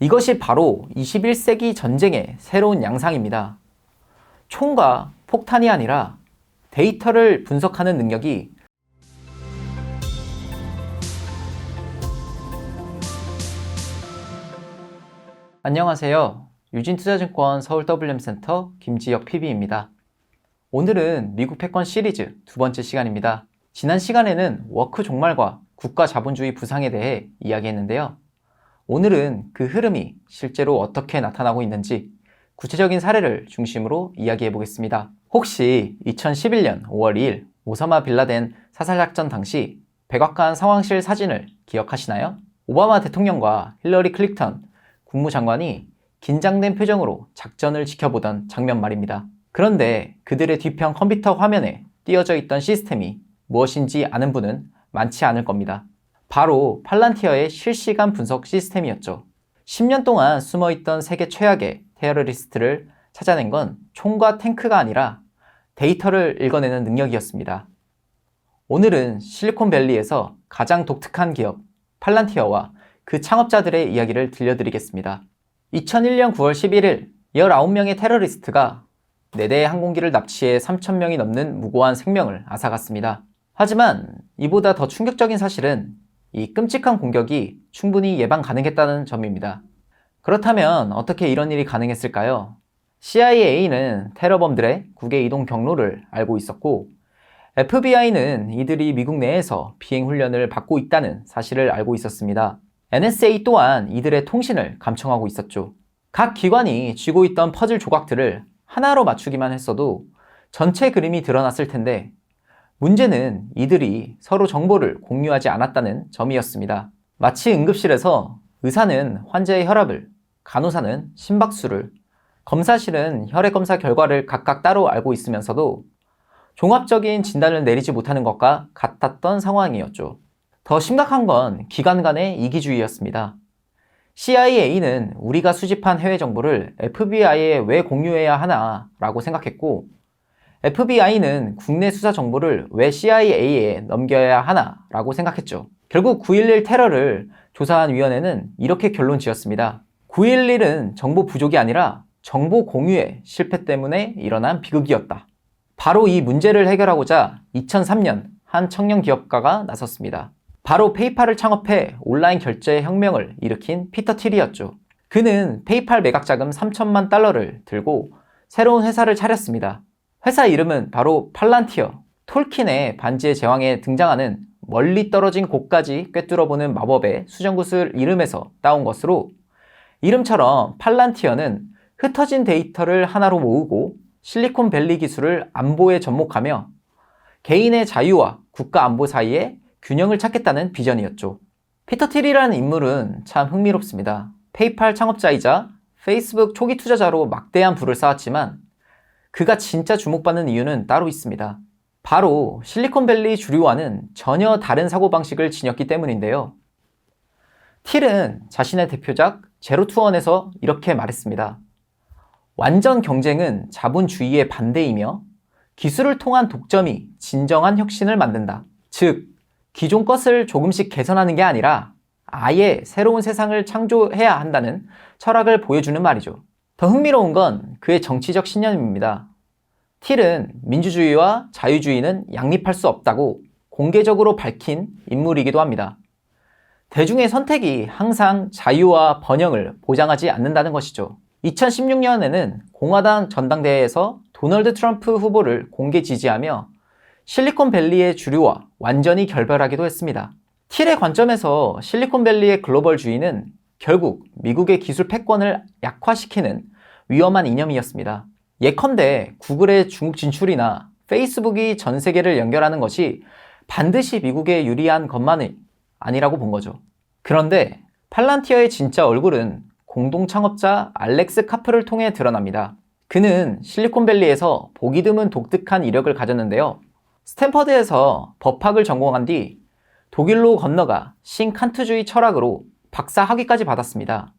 이것이 바로 21세기 전쟁의 새로운 양상입니다. 총과 폭탄이 아니라 데이터를 분석하는 능력이 안녕하세요. 유진투자증권 서울 WM센터 김지혁 PB입니다. 오늘은 미국 패권 시리즈 두 번째 시간입니다. 지난 시간에는 워크 종말과 국가 자본주의 부상에 대해 이야기했는데요. 오늘은 그 흐름이 실제로 어떻게 나타나고 있는지 구체적인 사례를 중심으로 이야기해 보겠습니다. 혹시 2011년 5월 2일 오사마 빌라덴 사살작전 당시 백악관 상황실 사진을 기억하시나요? 오바마 대통령과 힐러리 클린턴 국무장관이 긴장된 표정으로 작전을 지켜보던 장면 말입니다. 그런데 그들의 뒤편 컴퓨터 화면에 띄어져 있던 시스템이 무엇인지 아는 분은 많지 않을 겁니다. 바로 팔란티어의 실시간 분석 시스템이었죠. 10년 동안 숨어있던 세계 최악의 테러리스트를 찾아낸 건 총과 탱크가 아니라 데이터를 읽어내는 능력이었습니다. 오늘은 실리콘밸리에서 가장 독특한 기업 팔란티어와 그 창업자들의 이야기를 들려드리겠습니다. 2001년 9월 11일 19명의 테러리스트가 4대의 항공기를 납치해 3,000명이 넘는 무고한 생명을 앗아갔습니다. 하지만 이보다 더 충격적인 사실은 이 끔찍한 공격이 충분히 예방 가능했다는 점입니다. 그렇다면 어떻게 이런 일이 가능했을까요? CIA는 테러범들의 국외 이동 경로를 알고 있었고 FBI는 이들이 미국 내에서 비행 훈련을 받고 있다는 사실을 알고 있었습니다. NSA 또한 이들의 통신을 감청하고 있었죠. 각 기관이 쥐고 있던 퍼즐 조각들을 하나로 맞추기만 했어도 전체 그림이 드러났을 텐데 문제는 이들이 서로 정보를 공유하지 않았다는 점이었습니다. 마치 응급실에서 의사는 환자의 혈압을, 간호사는 심박수를, 검사실은 혈액 검사 결과를 각각 따로 알고 있으면서도 종합적인 진단을 내리지 못하는 것과 같았던 상황이었죠. 더 심각한 건 기관 간의 이기주의였습니다. CIA는 우리가 수집한 해외 정보를 FBI에 왜 공유해야 하나 라고 생각했고 FBI는 국내 수사 정보를 왜 CIA에 넘겨야 하나 라고 생각했죠. 결국 9.11 테러를 조사한 위원회는 이렇게 결론 지었습니다. 9.11은 정보 부족이 아니라 정보 공유의 실패 때문에 일어난 비극이었다. 바로 이 문제를 해결하고자 2003년 한 청년 기업가가 나섰습니다. 바로 페이팔을 창업해 온라인 결제 혁명을 일으킨 피터 틸이었죠. 그는 페이팔 매각 자금 3천만 달러를 들고 새로운 회사를 차렸습니다. 회사 이름은 바로 팔란티어, 톨킨의 반지의 제왕에 등장하는 멀리 떨어진 곳까지 꿰뚫어보는 마법의 수정구슬 이름에서 따온 것으로 이름처럼 팔란티어는 흩어진 데이터를 하나로 모으고 실리콘밸리 기술을 안보에 접목하며 개인의 자유와 국가 안보 사이에 균형을 찾겠다는 비전이었죠. 피터 틸이라는 인물은 참 흥미롭습니다. 페이팔 창업자이자 페이스북 초기 투자자로 막대한 부를 쌓았지만 그가 진짜 주목받는 이유는 따로 있습니다. 바로 실리콘밸리 주류와는 전혀 다른 사고방식을 지녔기 때문인데요. 틸은 자신의 대표작 제로투원에서 이렇게 말했습니다. 완전 경쟁은 자본주의의 반대이며 기술을 통한 독점이 진정한 혁신을 만든다. 즉, 기존 것을 조금씩 개선하는 게 아니라 아예 새로운 세상을 창조해야 한다는 철학을 보여주는 말이죠. 더 흥미로운 건 그의 정치적 신념입니다. 틸은 민주주의와 자유주의는 양립할 수 없다고 공개적으로 밝힌 인물이기도 합니다. 대중의 선택이 항상 자유와 번영을 보장하지 않는다는 것이죠. 2016년에는 공화당 전당대회에서 도널드 트럼프 후보를 공개 지지하며 실리콘밸리의 주류와 완전히 결별하기도 했습니다. 틸의 관점에서 실리콘밸리의 글로벌주의는 결국 미국의 기술 패권을 약화시키는 위험한 이념이었습니다. 예컨대 구글의 중국 진출이나 페이스북이 전 세계를 연결하는 것이 반드시 미국에 유리한 것만이 아니라고 본 거죠. 그런데 팔란티어의 진짜 얼굴은 공동 창업자 알렉스 카프를 통해 드러납니다. 그는 실리콘밸리에서 보기 드문 독특한 이력을 가졌는데요. 스탠퍼드에서 법학을 전공한 뒤 독일로 건너가 신칸트주의 철학으로 박사 학위까지 받았습니다.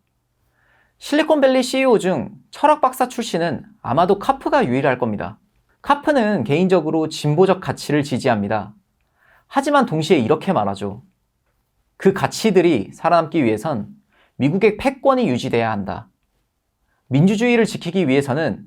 실리콘밸리 CEO 중 철학 박사 출신은 아마도 카프가 유일할 겁니다. 카프는 개인적으로 진보적 가치를 지지합니다. 하지만 동시에 이렇게 말하죠. 그 가치들이 살아남기 위해선 미국의 패권이 유지돼야 한다. 민주주의를 지키기 위해서는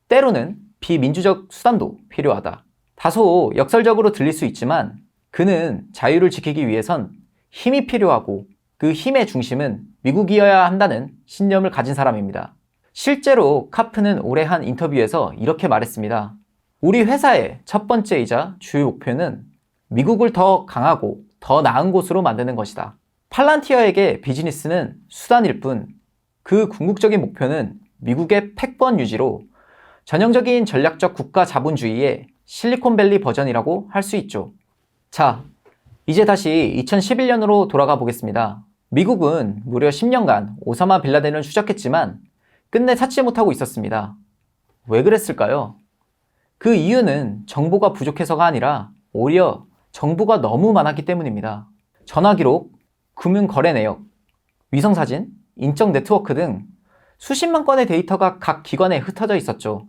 때로는 비민주적 수단도 필요하다. 다소 역설적으로 들릴 수 있지만 그는 자유를 지키기 위해선 힘이 필요하고 그 힘의 중심은 미국이어야 한다는 신념을 가진 사람입니다. 실제로 카프는 올해 한 인터뷰에서 이렇게 말했습니다. 우리 회사의 첫 번째이자 주요 목표는 미국을 더 강하고 더 나은 곳으로 만드는 것이다. 팔란티어에게 비즈니스는 수단일 뿐 그 궁극적인 목표는 미국의 패권 유지로 전형적인 전략적 국가 자본주의의 실리콘밸리 버전이라고 할 수 있죠. 자, 이제 다시 2011년으로 돌아가 보겠습니다. 미국은 무려 10년간 오사마 빌라덴을 추적했지만 끝내 찾지 못하고 있었습니다. 왜 그랬을까요? 그 이유는 정보가 부족해서가 아니라 오히려 정보가 너무 많았기 때문입니다. 전화기록, 금융거래 내역, 위성사진, 인적 네트워크 등 수십만 건의 데이터가 각 기관에 흩어져 있었죠.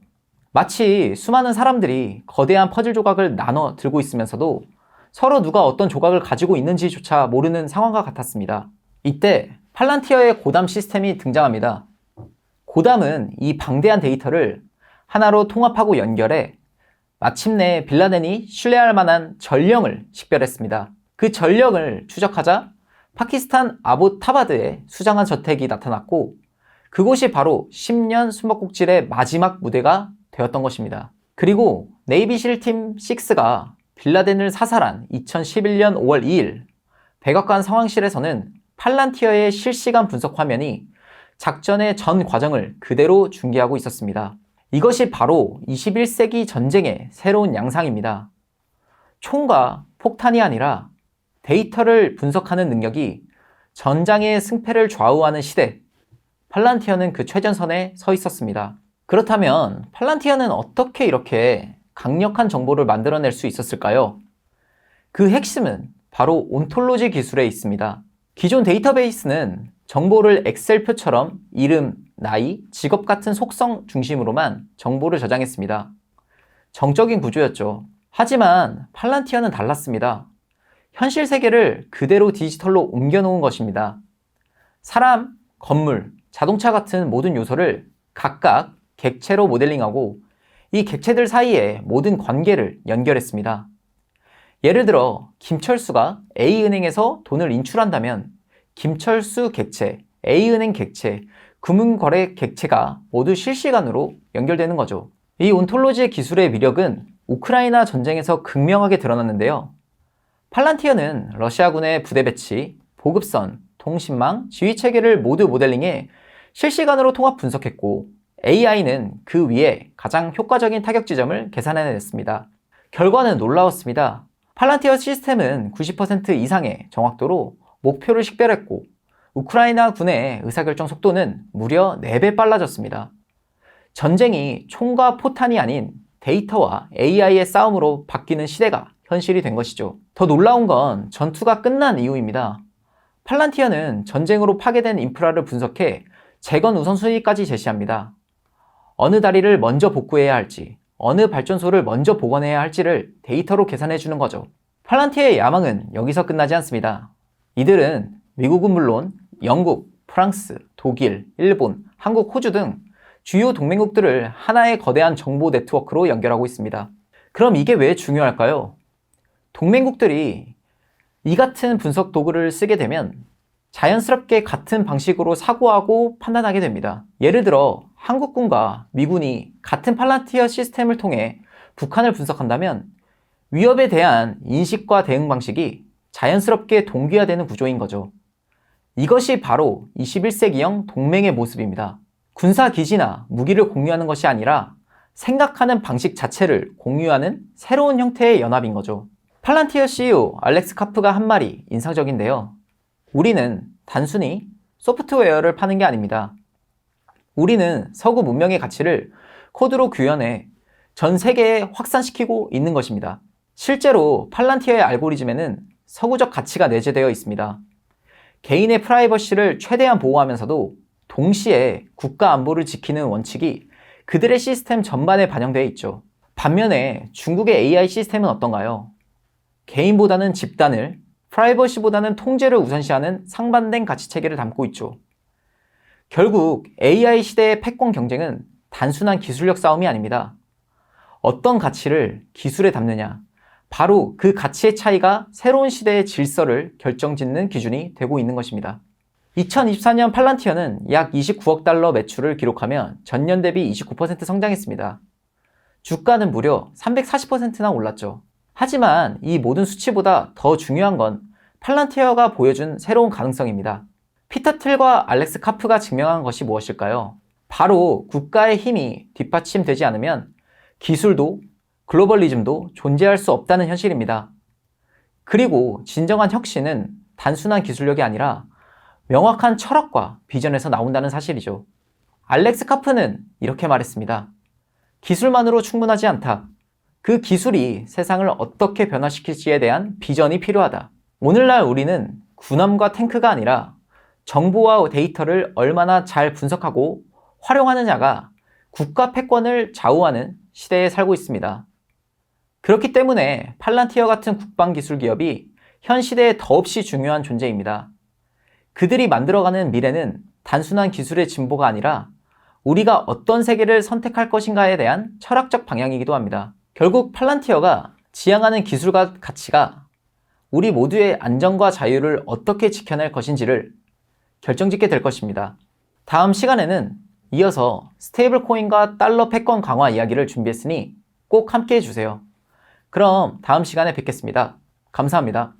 마치 수많은 사람들이 거대한 퍼즐 조각을 나눠 들고 있으면서도 서로 누가 어떤 조각을 가지고 있는지조차 모르는 상황과 같았습니다. 이때 팔란티어의 고담 시스템이 등장합니다. 고담은 이 방대한 데이터를 하나로 통합하고 연결해 마침내 빌라덴이 신뢰할 만한 전령을 식별했습니다. 그 전령을 추적하자 파키스탄 아보타바드에 수장한 저택이 나타났고 그곳이 바로 10년 숨바꼭질의 마지막 무대가 되었던 것입니다. 그리고 네이비실 팀 6가 빌라덴을 사살한 2011년 5월 2일 백악관 상황실에서는 팔란티어의 실시간 분석 화면이 작전의 전 과정을 그대로 중계하고 있었습니다. 이것이 바로 21세기 전쟁의 새로운 양상입니다. 총과 폭탄이 아니라 데이터를 분석하는 능력이 전장의 승패를 좌우하는 시대, 팔란티어는 그 최전선에 서 있었습니다. 그렇다면 팔란티어는 어떻게 이렇게 강력한 정보를 만들어낼 수 있었을까요? 그 핵심은 바로 온톨로지 기술에 있습니다. 기존 데이터베이스는 정보를 엑셀표처럼 이름, 나이, 직업 같은 속성 중심으로만 정보를 저장했습니다. 정적인 구조였죠. 하지만 팔란티어는 달랐습니다. 현실 세계를 그대로 디지털로 옮겨놓은 것입니다. 사람, 건물, 자동차 같은 모든 요소를 각각 객체로 모델링하고 이 객체들 사이에 모든 관계를 연결했습니다. 예를 들어 김철수가 A은행에서 돈을 인출한다면 김철수 객체, A은행 객체, 금융거래 객체가 모두 실시간으로 연결되는 거죠. 이 온톨로지의 기술의 위력은 우크라이나 전쟁에서 극명하게 드러났는데요. 팔란티어는 러시아군의 부대 배치, 보급선, 통신망, 지휘체계를 모두 모델링해 실시간으로 통합 분석했고 AI는 그 위에 가장 효과적인 타격 지점을 계산해냈습니다. 결과는 놀라웠습니다. 팔란티어 시스템은 90% 이상의 정확도로 목표를 식별했고 우크라이나 군의 의사결정 속도는 무려 4배 빨라졌습니다. 전쟁이 총과 포탄이 아닌 데이터와 AI의 싸움으로 바뀌는 시대가 현실이 된 것이죠. 더 놀라운 건 전투가 끝난 이후입니다. 팔란티어는 전쟁으로 파괴된 인프라를 분석해 재건 우선순위까지 제시합니다. 어느 다리를 먼저 복구해야 할지, 어느 발전소를 먼저 복원해야 할지를 데이터로 계산해 주는 거죠. 팔란티어의 야망은 여기서 끝나지 않습니다. 이들은 미국은 물론 영국, 프랑스, 독일, 일본, 한국, 호주 등 주요 동맹국들을 하나의 거대한 정보 네트워크로 연결하고 있습니다. 그럼 이게 왜 중요할까요? 동맹국들이 이 같은 분석 도구를 쓰게 되면 자연스럽게 같은 방식으로 사고하고 판단하게 됩니다. 예를 들어 한국군과 미군이 같은 팔란티어 시스템을 통해 북한을 분석한다면 위협에 대한 인식과 대응 방식이 자연스럽게 동기화되는 구조인 거죠. 이것이 바로 21세기형 동맹의 모습입니다. 군사기지나 무기를 공유하는 것이 아니라 생각하는 방식 자체를 공유하는 새로운 형태의 연합인 거죠. 팔란티어 CEO 알렉스 카프가 한 말이 인상적인데요. 우리는 단순히 소프트웨어를 파는 게 아닙니다. 우리는 서구 문명의 가치를 코드로 구현해 전 세계에 확산시키고 있는 것입니다. 실제로 팔란티어의 알고리즘에는 서구적 가치가 내재되어 있습니다. 개인의 프라이버시를 최대한 보호하면서도 동시에 국가 안보를 지키는 원칙이 그들의 시스템 전반에 반영되어 있죠. 반면에 중국의 AI 시스템은 어떤가요? 개인보다는 집단을, 프라이버시보다는 통제를 우선시하는 상반된 가치체계를 담고 있죠. 결국 AI 시대의 패권 경쟁은 단순한 기술력 싸움이 아닙니다. 어떤 가치를 기술에 담느냐, 바로 그 가치의 차이가 새로운 시대의 질서를 결정짓는 기준이 되고 있는 것입니다. 2024년 팔란티어는 약 29억 달러 매출을 기록하며 전년 대비 29% 성장했습니다. 주가는 무려 340%나 올랐죠. 하지만 이 모든 수치보다 더 중요한 건 팔란티어가 보여준 새로운 가능성입니다. 피터 틸과 알렉스 카프가 증명한 것이 무엇일까요? 바로 국가의 힘이 뒷받침되지 않으면 기술도 글로벌리즘도 존재할 수 없다는 현실입니다. 그리고 진정한 혁신은 단순한 기술력이 아니라 명확한 철학과 비전에서 나온다는 사실이죠. 알렉스 카프는 이렇게 말했습니다. 기술만으로 충분하지 않다. 그 기술이 세상을 어떻게 변화시킬지에 대한 비전이 필요하다. 오늘날 우리는 군함과 탱크가 아니라 정보와 데이터를 얼마나 잘 분석하고 활용하느냐가 국가 패권을 좌우하는 시대에 살고 있습니다. 그렇기 때문에 팔란티어 같은 국방기술 기업이 현 시대에 더없이 중요한 존재입니다. 그들이 만들어가는 미래는 단순한 기술의 진보가 아니라 우리가 어떤 세계를 선택할 것인가에 대한 철학적 방향이기도 합니다. 결국 팔란티어가 지향하는 기술과 가치가 우리 모두의 안전과 자유를 어떻게 지켜낼 것인지를 결정짓게 될 것입니다. 다음 시간에는 이어서 스테이블 코인과 달러 패권 강화 이야기를 준비했으니 꼭 함께 해주세요. 그럼 다음 시간에 뵙겠습니다. 감사합니다.